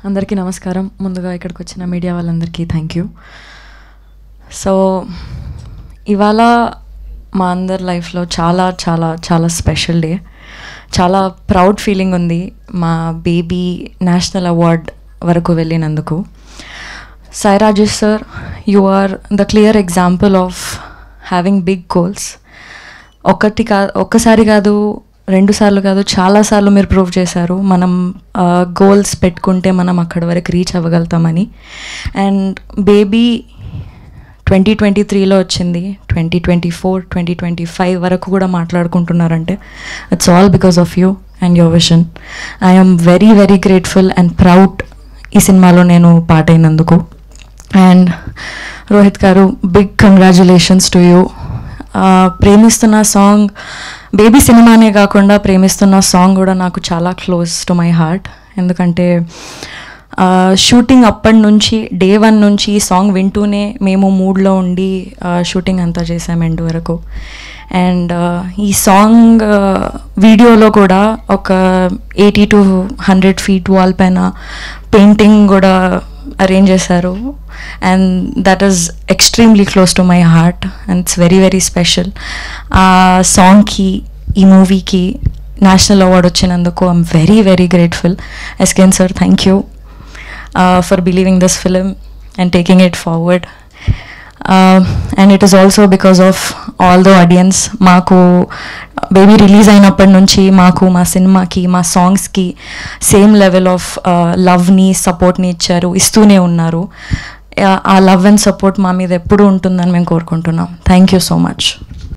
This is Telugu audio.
అందరికీ నమస్కారం. ముందుగా ఇక్కడికి వచ్చిన మీడియా వాళ్ళందరికీ థ్యాంక్ యూ. సో ఇవాళ మా అందరి లైఫ్లో చాలా చాలా చాలా స్పెషల్ డే. చాలా ప్రౌడ్ ఫీలింగ్ ఉంది మా బేబీ నేషనల్ అవార్డ్ వరకు వెళ్ళినందుకు. Sai Rajesh sir, you are the clear example of having big goals. ఒక్కసారి కాదు, 2 సార్లు కాదు, చాలాసార్లు మీరు ప్రూవ్ చేశారు మనం గోల్స్ పెట్టుకుంటే మనం అక్కడి వరకు రీచ్ అవ్వగలుగుతామని. అండ్ బేబీ 2023లో వచ్చింది, 2024, 2025 వరకు కూడా మాట్లాడుకుంటున్నారంటే it's all because of you and your vision. I'm very very grateful and proud ఈ సినిమాలో నేను పార్ట్ అయినందుకు. And Rohit garu, big congratulations to you. ప్రేమిస్తున్న సాంగ్ బేబీ సినిమానే కాకుండా ప్రేమిస్తున్న సాంగ్ కూడా నాకు చాలా క్లోజ్ టు మై హార్ట్. ఎందుకంటే షూటింగ్ అప్పటి నుంచి డే 1 నుంచి ఈ సాంగ్ వింటూనే మేము మూడ్లో ఉండి షూటింగ్ అంతా చేసాం ఎండ్ వరకు. అండ్ ఈ సాంగ్ వీడియోలో కూడా ఒక 80 to 100 feet వాల్ పైన పెయింటింగ్ కూడా అరేంజ్ చేశారు. And that is extremely close to my heart and it's very very special. ఆ సాంగ్కి, ఈ మూవీకి నేషనల్ అవార్డ్ వచ్చినందుకు I'm very very grateful. SKN sir, thank you for believing this film and taking it forward. And it is also because of all the audience. మాకు బేబీ రిలీజ్ అయినప్పటి నుంచి మాకు, మా సినిమాకి, మా సాంగ్స్కి సేమ్ లెవెల్ ఆఫ్ లవ్ని, సపోర్ట్ని ఇస్తూనే ఉన్నారు. ఆ లవ్ అండ్ సపోర్ట్ మా మీద ఎప్పుడూ ఉంటుందని మేము కోరుకుంటున్నాం. Thank you so much.